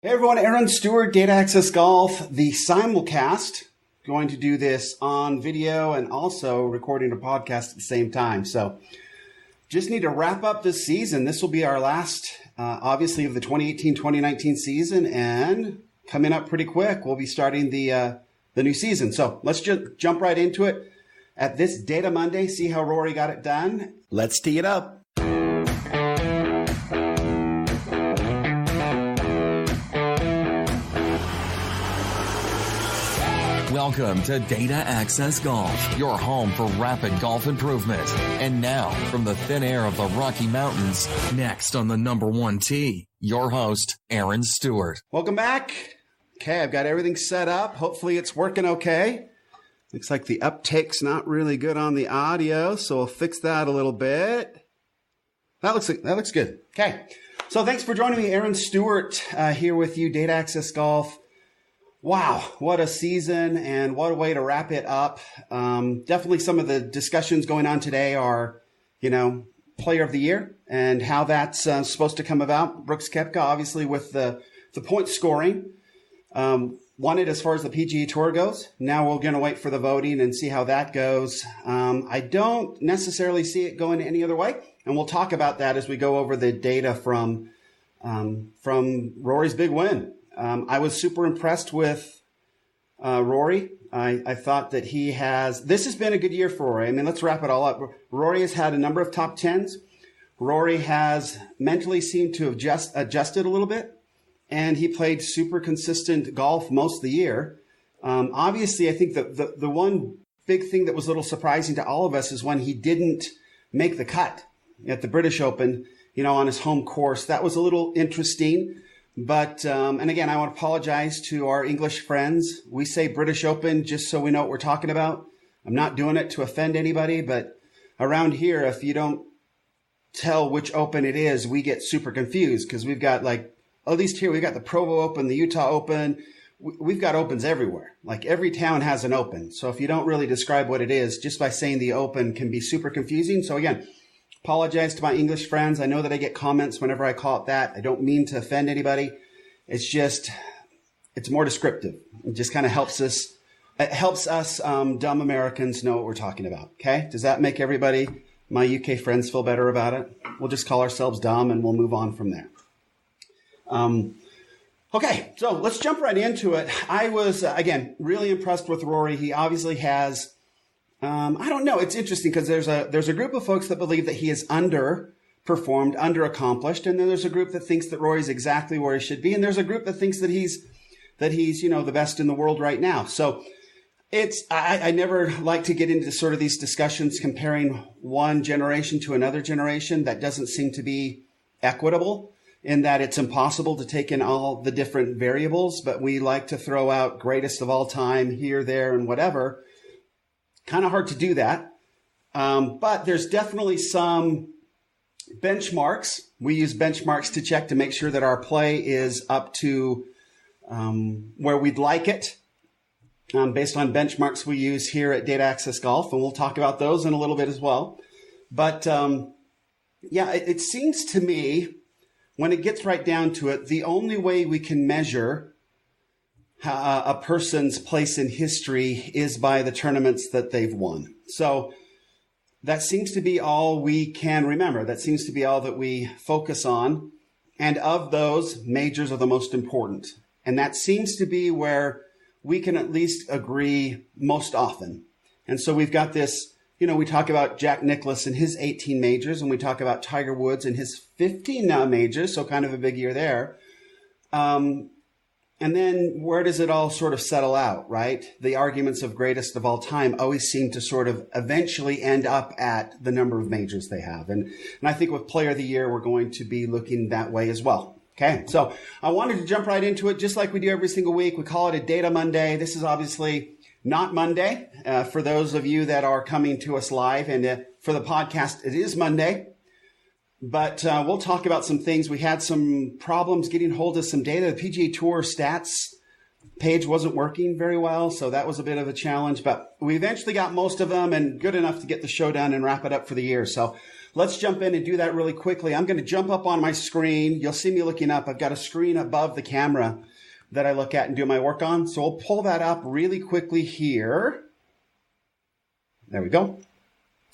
Hey everyone, Aaron Stewart, Data Access Golf, the simulcast. Going to do this on video and also recording a podcast at the same time. So just need to wrap up this season. This will be our last, obviously, of the 2018-2019 season, and coming up pretty quick, we'll be starting the new season. So let's just jump right into it at this Data Monday, see how Rory got it done. Let's tee it up. Welcome to Data Access Golf, your home for rapid golf improvement. And now, from the thin air of the Rocky Mountains, next on the number one tee, your host, Aaron Stewart. Welcome back. Okay, I've got everything set up. Hopefully it's working okay. Looks like the uptake's not really good on the audio, so we'll fix that a little bit. That looks good. Okay, so thanks for joining me, Aaron Stewart, here with you, Data Access Golf. Wow, what a season and what a way to wrap it up. Definitely some of the discussions going on today are, player of the year and how that's supposed to come about. Brooks Koepka, obviously, with the point scoring, won it as far as the PGA Tour goes. Now we're going to wait for the voting and see how that goes. I don't necessarily see it going any other way, and we'll talk about that as we go over the data from Rory's big win. I was super impressed with Rory. I thought that this has been a good year for Rory. I mean, let's wrap it all up. Rory has had a number of top tens. Rory has mentally seemed to have adjusted a little bit, and he played super consistent golf most of the year. Obviously, I think the one big thing that was a little surprising to all of us is when he didn't make the cut at the British Open, on his home course. That was a little interesting. But, and again, I want to apologize to our English friends. We say British Open just so we know what we're talking about. I'm not doing it to offend anybody, but around here, if you don't tell which Open it is, we get super confused because we've got at least here, we've got the Provo Open, the Utah Open. We've got Opens everywhere. Like every town has an Open. So if you don't really describe what it is, just by saying the Open can be super confusing. So again, apologize to my English friends. I know that I get comments whenever I call it that. I don't mean to offend anybody. It's more descriptive. It just kind of helps us. It helps us dumb Americans know what we're talking about. Okay? Does that make everybody, my UK friends, feel better about it? We'll just call ourselves dumb and we'll move on from there. Okay, so let's jump right into it. I was, again, really impressed with Rory. He obviously has... I don't know. It's interesting because there's a group of folks that believe that he is underperformed, underaccomplished, and then there's a group that thinks that Rory's exactly where he should be, and there's a group that thinks that he's the best in the world right now. So I never like to get into sort of these discussions comparing one generation to another generation. That doesn't seem to be equitable in that it's impossible to take in all the different variables, but we like to throw out greatest of all time here, there, and whatever. Kind of hard to do that. But there's definitely some benchmarks. We use benchmarks to check to make sure that our play is up to where we'd like it based on benchmarks we use here at Data Access Golf. And we'll talk about those in a little bit as well. But it seems to me when it gets right down to it, the only way we can measure a person's place in history is by the tournaments that they've won. So that seems to be all we can remember. That seems to be all that we focus on. And of those, majors are the most important. And that seems to be where we can at least agree most often. And so we've got this, we talk about Jack Nicklaus and his 18 majors, and we talk about Tiger Woods and his 15 majors, so kind of a big year there. And then where does it all sort of settle out, right? The arguments of greatest of all time always seem to sort of eventually end up at the number of majors they have. And I think with Player of the Year, we're going to be looking that way as well. Okay, so I wanted to jump right into it just like we do every single week. We call it a Data Monday. This is obviously not Monday for those of you that are coming to us live. And for the podcast, it is Monday. But we'll talk about some things. We had some problems getting hold of some data. The PGA Tour stats page wasn't working very well, so that was a bit of a challenge. But we eventually got most of them and good enough to get the show done and wrap it up for the year. So let's jump in and do that really quickly. I'm going to jump up on my screen. You'll see me looking up. I've got a screen above the camera that I look at and do my work on. So I'll pull that up really quickly here. There we go.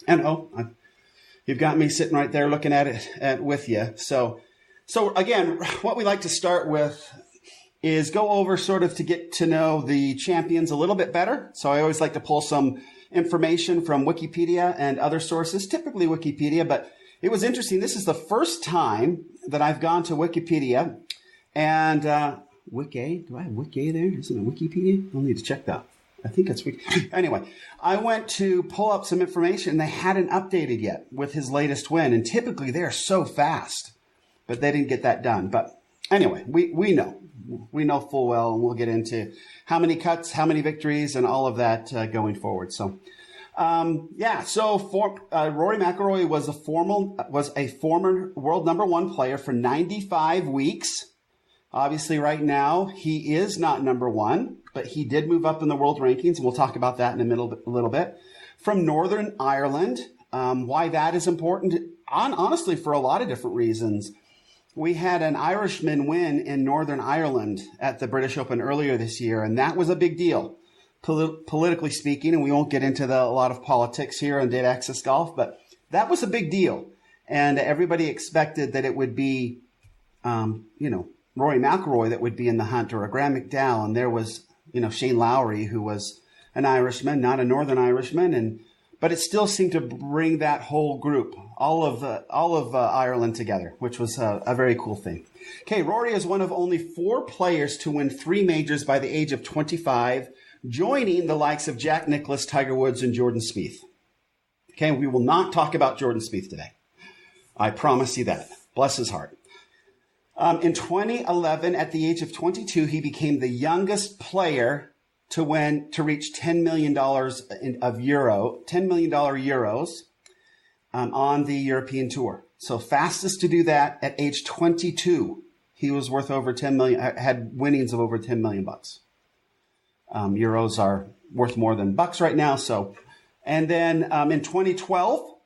And you've got me sitting right there looking at it with you. So again, what we like to start with is go over sort of to get to know the champions a little bit better. So I always like to pull some information from Wikipedia and other sources, typically Wikipedia, but it was interesting. This is the first time that I've gone to Wikipedia and Wiki. Do I have Wiki there? Isn't it Wikipedia? I'll need to check that. I think it's Wiki. Anyway, I went to pull up some information and they hadn't updated yet with his latest win. And typically they're so fast, but they didn't get that done. But anyway, we know full well, and we'll get into how many cuts, how many victories, and all of that going forward. So, Rory McIlroy was a former world number one player for 95 weeks. Obviously, right now, he is not number one, but he did move up in the world rankings, and we'll talk about that in a little bit. From Northern Ireland, why that is important, honestly, for a lot of different reasons. We had an Irishman win in Northern Ireland at the British Open earlier this year, and that was a big deal, politically speaking, and we won't get into a lot of politics here on Data Access Golf, but that was a big deal, and everybody expected that it would be, Rory McIlroy that would be in the hunt, or a Graham McDowell, and there was, Shane Lowry, who was an Irishman, not a Northern Irishman, but it still seemed to bring that whole group, all of Ireland together, which was a very cool thing. Okay, Rory is one of only 4 players to win 3 majors by the age of 25, joining the likes of Jack Nicklaus, Tiger Woods, and Jordan Spieth. Okay, we will not talk about Jordan Spieth today. I promise you that. Bless his heart. In 2011, at the age of 22, he became the youngest player to reach $10 million euros on the European Tour. So fastest to do that at age 22. He was worth over 10 million, had winnings of over 10 million bucks. Euros are worth more than bucks right now. So, and then in 2012,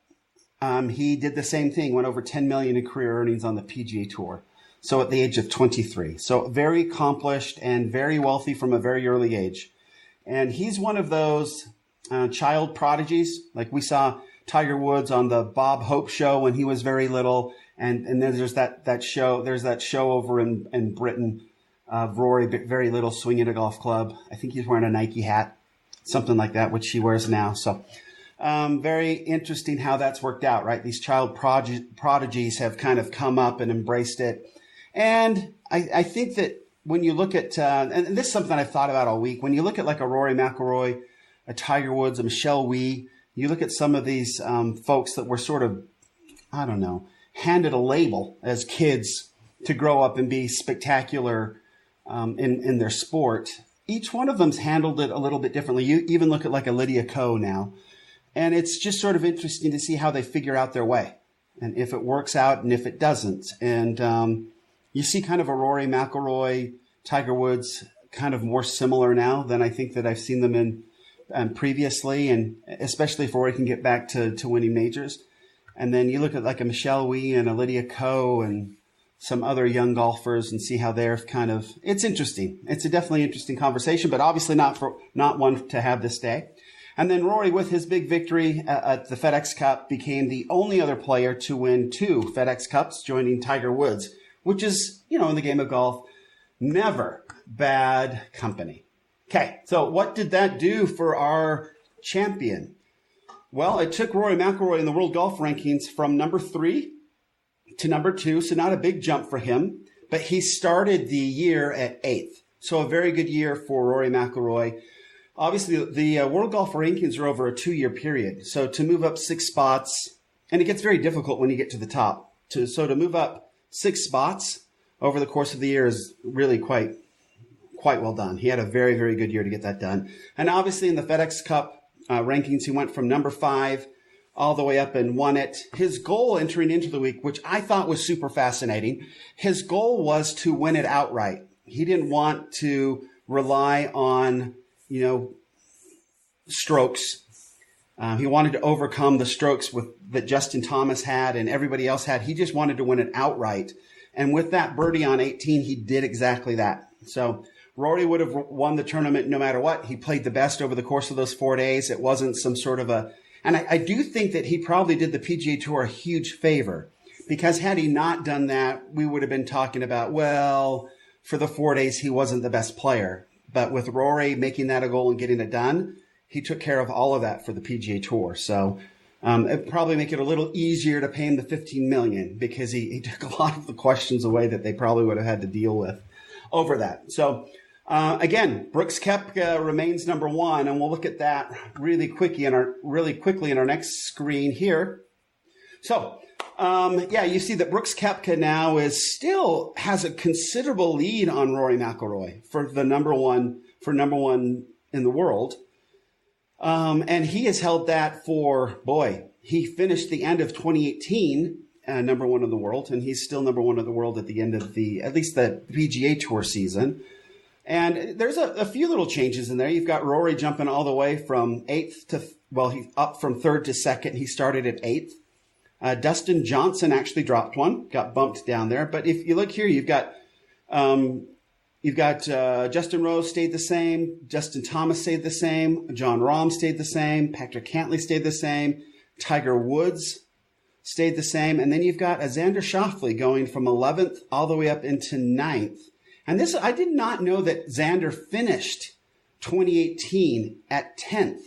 he did the same thing, went over 10 million in career earnings on the PGA Tour. So at the age of 23. So very accomplished and very wealthy from a very early age. And he's one of those child prodigies. Like we saw Tiger Woods on the Bob Hope show when he was very little. And then there's that show over in Britain of Rory, very little, swinging a golf club. I think he's wearing a Nike hat, something like that, which he wears now. So very interesting how that's worked out, right? These child prodigies have kind of come up and embraced it. And I think that when you look at, and this is something I've thought about all week, when you look at like a Rory McIlroy, a Tiger Woods, a Michelle Wie, you look at some of these folks that were sort of, handed a label as kids to grow up and be spectacular in their sport. Each one of them's handled it a little bit differently. You even look at like a Lydia Ko now, and it's just sort of interesting to see how they figure out their way and if it works out and if it doesn't. And you see kind of a Rory McIlroy, Tiger Woods kind of more similar now than I think that I've seen them in previously, and especially if Rory can get back to winning majors. And then you look at like a Michelle Wie and a Lydia Ko and some other young golfers and see how they're kind of, it's interesting. It's a definitely interesting conversation, but obviously not one to have this day. And then Rory, with his big victory at the FedEx Cup, became the only other player to win 2 FedEx Cups, joining Tiger Woods, which is, in the game of golf, never bad company. Okay, so what did that do for our champion? Well, it took Rory McIlroy in the world golf rankings from number 3 to number 2, so not a big jump for him, but he started the year at 8th. So a very good year for Rory McIlroy. Obviously, the world golf rankings are over a 2-year period. So to move up 6 spots, and it gets very difficult when you get to the top. So to move up 6 spots over the course of the year is really quite well done. He had a very, very good year to get that done. And obviously in the FedEx Cup rankings, he went from number 5 all the way up and won it. His goal entering into the week, which I thought was super fascinating, his goal was to win it outright. He didn't want to rely on, strokes. He wanted to overcome the strokes that Justin Thomas had and everybody else had. He just wanted to win it outright. And with that birdie on 18, he did exactly that. So Rory would have won the tournament no matter what. He played the best over the course of those 4 days. It wasn't some sort of and I do think that he probably did the PGA Tour a huge favor, because had he not done that, we would have been talking about, well, for the 4 days, he wasn't the best player. But with Rory making that a goal and getting it done, he took care of all of that for the PGA Tour. So it'd probably make it a little easier to pay him the $15 million, because he took a lot of the questions away that they probably would have had to deal with over that. So again, Brooks Koepka remains number one, and we'll look at that really quickly in our next screen here. So you see that Brooks Koepka now still has a considerable lead on Rory McIlroy for number one in the world. And he has held that he finished the end of 2018 number one in the world, and he's still number one in the world at the end of at least the PGA Tour season. And there's a few little changes in there. You've got Rory jumping all the way from he's up from third to second. He started at eighth. Dustin Johnson actually dropped one, got bumped down there. But if you look here, you've got Justin Rose stayed the same, Justin Thomas stayed the same, John Rahm stayed the same, Patrick Cantlay stayed the same, Tiger Woods stayed the same, and then you've got Xander Schauffele going from 11th all the way up into 9th. And this, I did not know that Xander finished 2018 at 10th.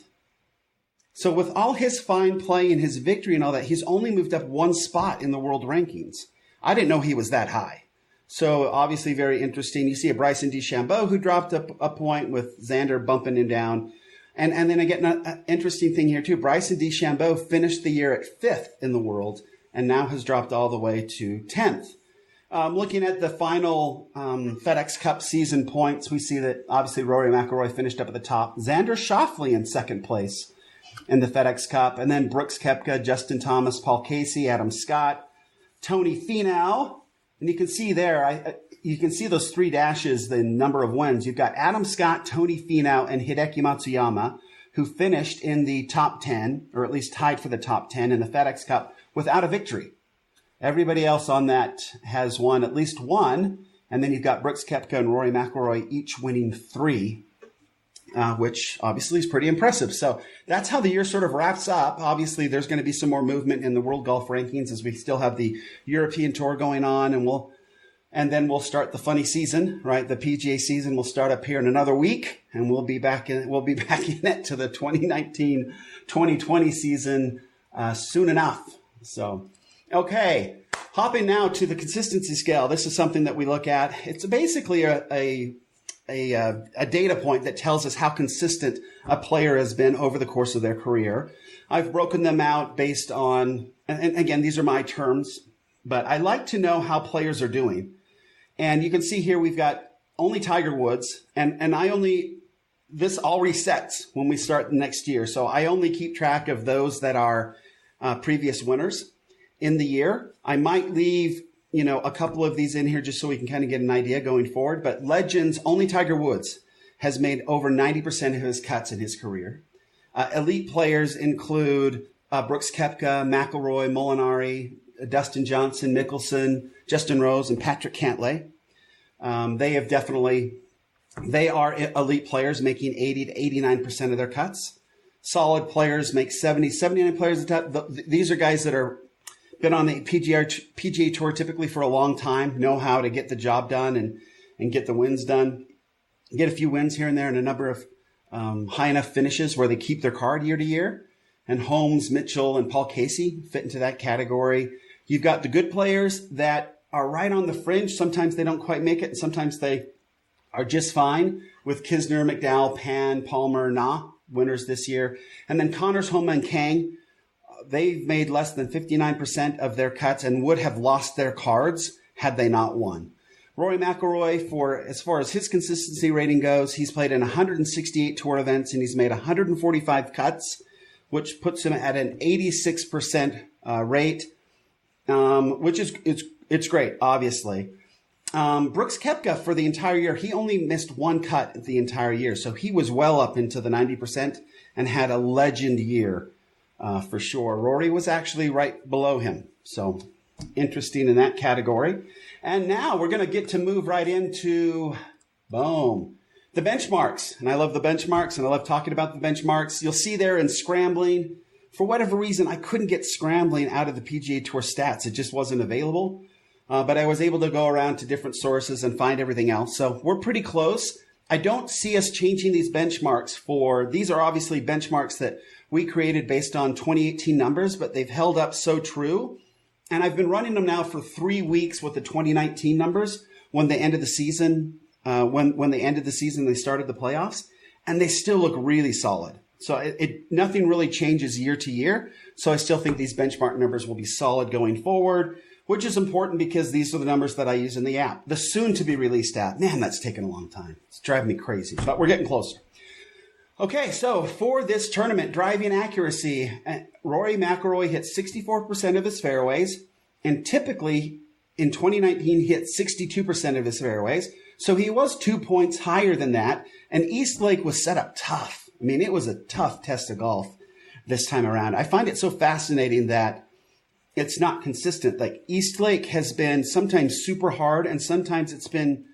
So with all his fine play and his victory and all that, he's only moved up one spot in the world rankings. I didn't know he was that high. So obviously very interesting. You see a Bryson DeChambeau who dropped up a point with Xander bumping him down. And then again, an interesting thing here too. Bryson DeChambeau finished the year at 5th in the world and now has dropped all the way to 10th. Looking at the final FedEx Cup season points, we see that obviously Rory McIlroy finished up at the top. Xander Schauffele in second place in the FedEx Cup. And then Brooks Koepka, Justin Thomas, Paul Casey, Adam Scott, Tony Finau. And you can see there, you can see those three dashes, the number of wins. You've got Adam Scott, Tony Finau, and Hideki Matsuyama, who finished in the top 10, or at least tied for the top 10 in the FedEx Cup without a victory. Everybody else on that has won at least one. And then you've got Brooks Koepka and Rory McIlroy each winning 3, which obviously is pretty impressive. So that's how the year sort of wraps up. Obviously, there's going to be some more movement in the world golf rankings as we still have the European Tour going on, and then we'll start the funny season, right? The PGA season will start up here in another week, and we'll be back in it to the 2019-2020 season soon enough. So, okay, hopping now to the consistency scale. This is something that we look at. It's basically a data point that tells us how consistent a player has been over the course of their career. I've broken them out based on, and again, these are my terms, but I like to know how players are doing. And you can see here we've got only Tiger Woods, and this all resets when we start the next year. So I only keep track of those that are previous winners in the year. I might leave a couple of these in here just so we can kind of get an idea going forward. But Legends, only Tiger Woods has made over 90% of his cuts in his career. Elite players include Brooks Koepka, McIlroy, Molinari, Dustin Johnson, Mickelson, Justin Rose, and Patrick Cantlay. They are elite players making 80 to 89% of their cuts. Solid players make 70, 79 players of the top. These are guys that are been on the PGA Tour typically for a long time, know how to get the job done and get the wins done. Get a few wins here and there and a number of high enough finishes where they keep their card year to year. And Holmes, Mitchell, and Paul Casey fit into that category. You've got the good players that are right on the fringe. Sometimes they don't quite make it, and sometimes they are just fine, with Kisner, McDowell, Pan, Palmer, Na, winners this year. And then Connors, Homa, and Kang, they've made less than 59% of their cuts and would have lost their cards had they not won. Rory McIlroy, as far as his consistency rating goes, he's played in 168 tour events and he's made 145 cuts, which puts him at an 86% rate, which is it's great, obviously. Brooks Koepka for the entire year, he only missed one cut the entire year. So he was well up into the 90% and had a legend year for sure. Rory was actually right below him. So interesting in that category. And now we're going to get to move right into, boom, the benchmarks. And I love the benchmarks, and I love talking about the benchmarks. You'll see there in scrambling, for whatever reason, I couldn't get scrambling out of the PGA Tour stats. It just wasn't available. But I was able to go around to different sources and find everything else. So we're pretty close. I don't see us changing these benchmarks these are obviously benchmarks that we created based on 2018 numbers, but they've held up so true. And I've been running them now for 3 weeks with the 2019 numbers when they ended the season, when they ended the season, they started the playoffs, and they still look really solid. So nothing really changes year to year. So I still think these benchmark numbers will be solid going forward, which is important because these are the numbers that I use in the app. The soon-to-be-released app, man, that's taken a long time. It's driving me crazy, but we're getting closer. Okay, so for this tournament, driving accuracy, Rory McIlroy hit 64% of his fairways, and typically in 2019 hit 62% of his fairways. So he was 2 points higher than that, and Eastlake was set up tough. I mean, it was a tough test of golf this time around. I find it so fascinating that it's not consistent. Like Eastlake has been sometimes super hard and sometimes it's been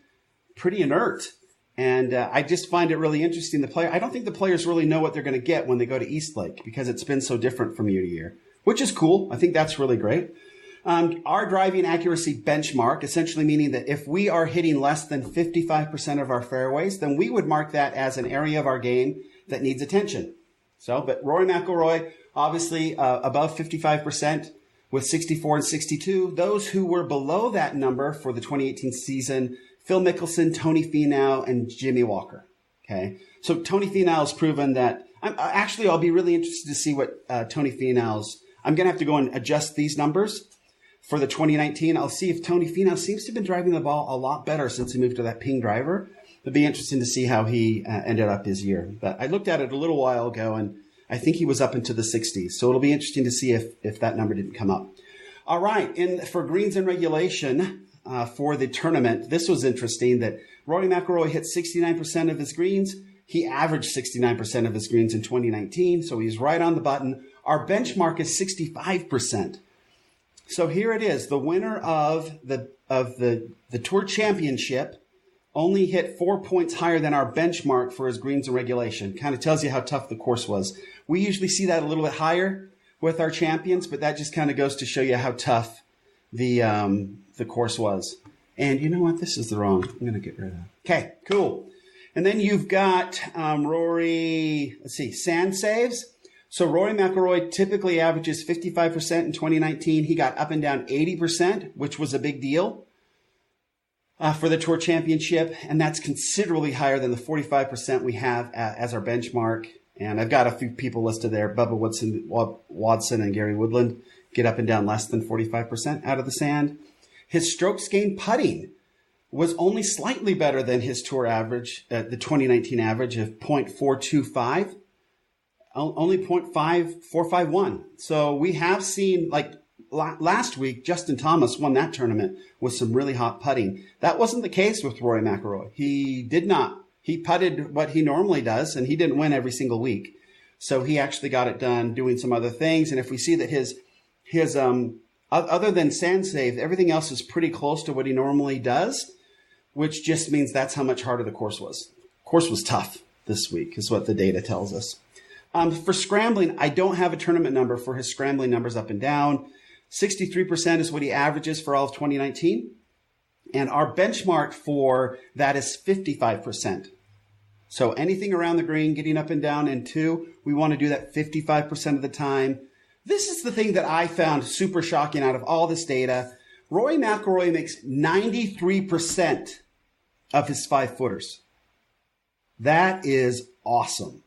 pretty inert. And I just find it really interesting. I don't think the players really know what they're going to get when they go to Eastlake because it's been so different from year to year, which is cool. I think that's really great. Our driving accuracy benchmark, essentially meaning that if we are hitting less than 55% of our fairways, then we would mark that as an area of our game that needs attention. But Rory McIlroy, obviously above 55% with 64 and 62. Those who were below that number for the 2018 season, Phil Mickelson, Tony Finau, and Jimmy Walker. Okay, so Tony Finau's proven that. I'll be really interested to see what Tony Finau's. I'm going to have to go and adjust these numbers for the 2019. I'll see if Tony Finau seems to have been driving the ball a lot better since he moved to that ping driver. It'd be interesting to see how he ended up his year. But I looked at it a little while ago, and I think he was up into the 60s. So it'll be interesting to see if that number didn't come up. All right, for greens in regulation for the tournament, this was interesting that Rory McIlroy hit 69% of his greens. He averaged 69% of his greens in 2019, so he's right on the button. Our benchmark is 65%. So here it is. The winner of the Tour Championship only hit 4 points higher than our benchmark for his greens in regulation. Kind of tells you how tough the course was. We usually see that a little bit higher with our champions, but that just kind of goes to show you how tough the course was. And you know what? This is the wrong. I'm going to get rid of that. Okay, cool. And then you've got Rory, sand saves. So Rory McIlroy typically averages 55% in 2019. He got up and down 80%, which was a big deal for the Tour Championship. And that's considerably higher than the 45% we have as our benchmark. And I've got a few people listed there. Bubba Watson and Gary Woodland get up and down less than 45% out of the sand. His strokes gained putting was only slightly better than his tour average, the 2019 average of 0.425, only 0.5451. So we have seen, like last week, Justin Thomas won that tournament with some really hot putting. That wasn't the case with Rory McIlroy. He did not. He putted what he normally does, and he didn't win every single week. So he actually got it done doing some other things. And if we see that his other than sand save, everything else is pretty close to what he normally does, which just means that's how much harder the course was. The course was tough this week, is what the data tells us. For scrambling, I don't have a tournament number for his scrambling numbers up and down. 63% is what he averages for all of 2019. And our benchmark for that is 55%. So anything around the green, getting up and down in two, we want to do that 55% of the time. This is the thing that I found super shocking out of all this data. Rory McIlroy makes 93% of his 5-footers. That is awesome.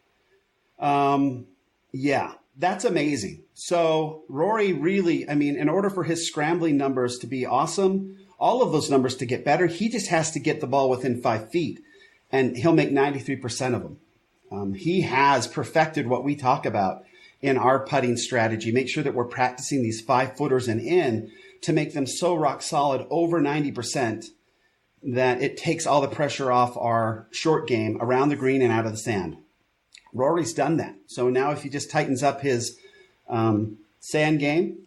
Yeah, that's amazing. So Rory really, in order for his scrambling numbers to be awesome, all of those numbers to get better, he just has to get the ball within 5 feet, and he'll make 93% of them. He has perfected what we talk about in our putting strategy. Make sure that we're practicing these 5-footers and in to make them so rock solid over 90%. that it takes all the pressure off our short game around the green and out of the sand. Rory's done that. So now if he just tightens up his sand game,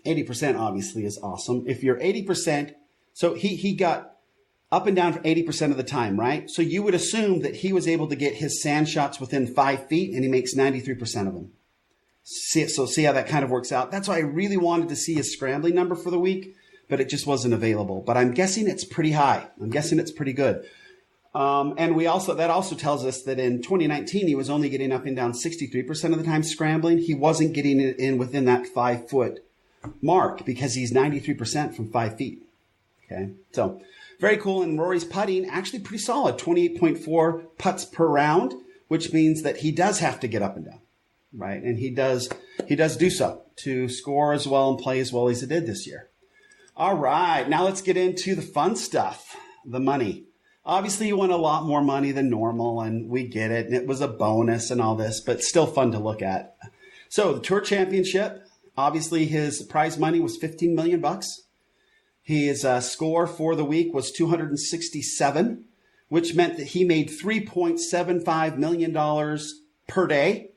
80% obviously is awesome. If you're 80%, so he got up and down for 80% of the time, right? So you would assume that he was able to get his sand shots within 5 feet, and he makes 93% of them. See how that kind of works out? That's why I really wanted to see his scrambling number for the week, but it just wasn't available. But I'm guessing it's pretty high. I'm guessing it's pretty good. And that also tells us that in 2019, he was only getting up and down 63% of the time scrambling. He wasn't getting it in within that 5 foot mark because he's 93% from 5 feet. Okay. So very cool. And Rory's putting actually pretty solid, 28.4 putts per round, which means that he does have to get up and down. Right. And he does do so to score as well and play as well as he did this year. All right. Now let's get into the fun stuff, the money. Obviously, you won a lot more money than normal, and we get it. And it was a bonus and all this, but still fun to look at. So the Tour Championship, obviously his prize money was $15 million. His score for the week was 267, which meant that he made $3.75 million per day,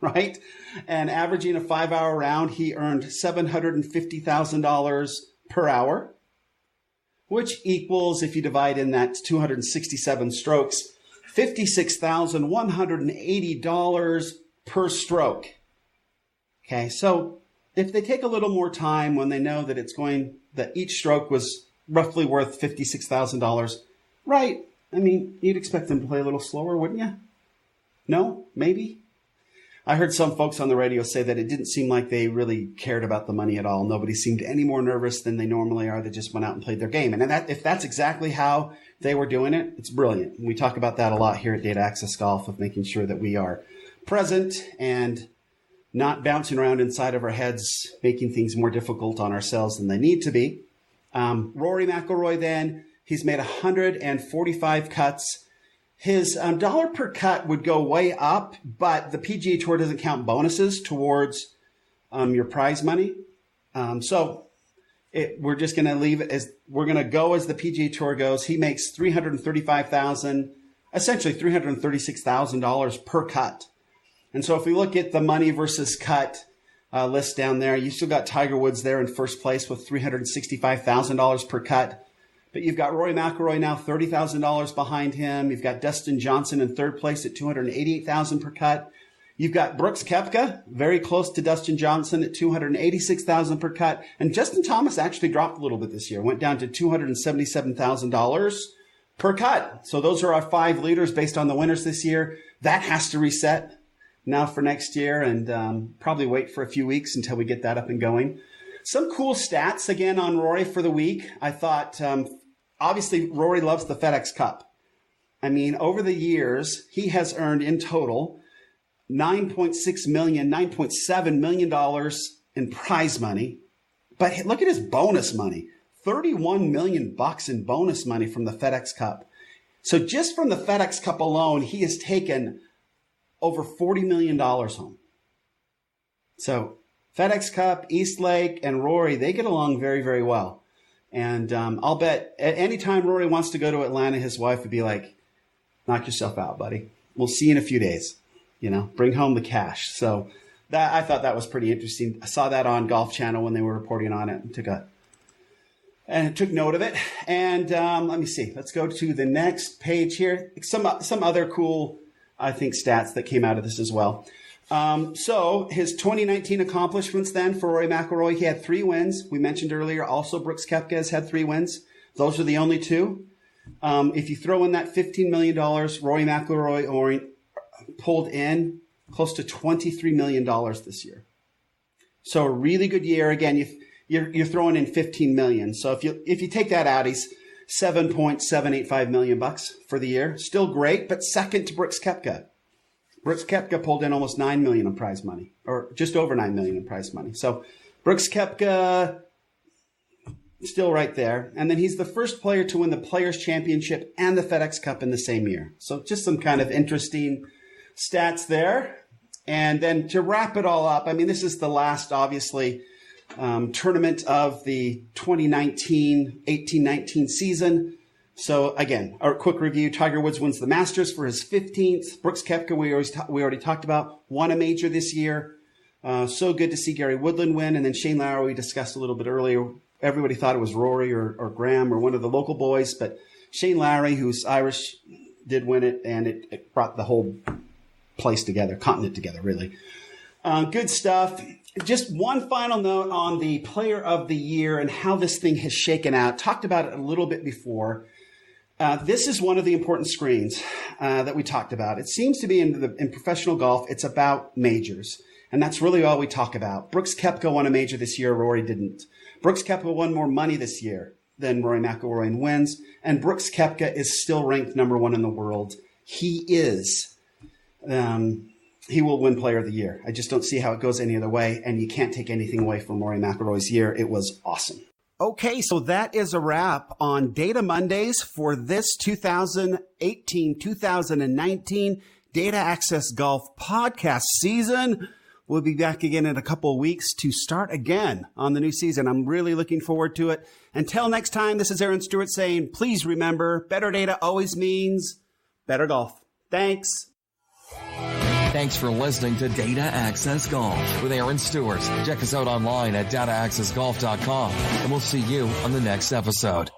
right? And averaging a 5-hour round, he earned $750,000 per hour, which equals, if you divide in that 267 strokes, $56,180 per stroke. Okay, so if they take a little more time when they know that that each stroke was roughly worth $56,000, right? I mean, you'd expect them to play a little slower, wouldn't you? No? Maybe? I heard some folks on the radio say that it didn't seem like they really cared about the money at all. Nobody seemed any more nervous than they normally are. They just went out and played their game. And if that's exactly how they were doing it, it's brilliant. We talk about that a lot here at Data Access Golf, of making sure that we are present and not bouncing around inside of our heads, making things more difficult on ourselves than they need to be. Rory McIlroy then, he's made 145 cuts. His dollar per cut would go way up, but the PGA Tour doesn't count bonuses towards your prize money. So we're just going to leave it as we're going to go as the PGA Tour goes. He makes $335,000, essentially $336,000 per cut. And so if we look at the money versus cut list down there, you still got Tiger Woods there in first place with $365,000 per cut. But you've got Rory McIlroy now $30,000 behind him. You've got Dustin Johnson in third place at $288,000 per cut. You've got Brooks Koepka very close to Dustin Johnson at $286,000 per cut. And Justin Thomas actually dropped a little bit this year, went down to $277,000 per cut. So those are our 5 leaders based on the winners this year. That has to reset now for next year, and probably wait for a few weeks until we get that up and going. Some cool stats again on Rory for the week. I thought, obviously, Rory loves the FedEx Cup. I mean, over the years, he has earned in total $9.7 million in prize money. But look at his bonus money, $31 million in bonus money from the FedEx Cup. So just from the FedEx Cup alone, he has taken over $40 million home. So FedEx Cup, Eastlake, and Rory, they get along very, very well. And I'll bet at any time Rory wants to go to Atlanta, his wife would be like, knock yourself out, buddy. We'll see you in a few days. Bring home the cash. So I thought that was pretty interesting. I saw that on Golf Channel when they were reporting on it and took note of it. And let me see. Let's go to the next page here. Some other cool, I think, stats that came out of this as well. So his 2019 accomplishments then for Rory McIlroy, he had 3 wins. We mentioned earlier, also Brooks Koepka has had 3 wins. Those are the only 2. If you throw in that $15 million, Rory McIlroy pulled in close to $23 million this year. So a really good year. Again, you're throwing in $15 million. So if you take that out, he's $7.785 million for the year. Still great, but second to Brooks Koepka. Brooks Koepka pulled in almost $9 million in prize money, or just over $9 million in prize money. So Brooks Koepka still right there. And then he's the first player to win the Players' Championship and the FedEx Cup in the same year. So just some kind of interesting stats there. And then to wrap it all up, I mean, this is the last, obviously, tournament of the 2018-19 season. So again, our quick review: Tiger Woods wins the Masters for his 15th. Brooks Koepka, we already talked about, won a major this year. So good to see Gary Woodland win. And then Shane Lowry, we discussed a little bit earlier. Everybody thought it was Rory or Graham or one of the local boys, but Shane Lowry, who's Irish, did win it, and it brought the whole place together, continent together, really. Good stuff. Just one final note on the Player of the Year and how this thing has shaken out. Talked about it a little bit before. This is one of the important screens that we talked about. It seems to be in professional golf, it's about majors. And that's really all we talk about. Brooks Koepka won a major this year. Rory didn't. Brooks Koepka won more money this year than Rory McIlroy in wins. And Brooks Koepka is still ranked number one in the world. He is. He will win Player of the Year. I just don't see how it goes any other way. And you can't take anything away from Rory McIlroy's year. It was awesome. Okay, so that is a wrap on Data Mondays for this 2018-2019 Data Access Golf podcast season. We'll be back again in a couple of weeks to start again on the new season. I'm really looking forward to it. Until next time, this is Aaron Stewart saying, please remember, better data always means better golf. Thanks. Thanks for listening to Data Access Golf with Aaron Stewart. Check us out online at dataaccessgolf.com, and we'll see you on the next episode.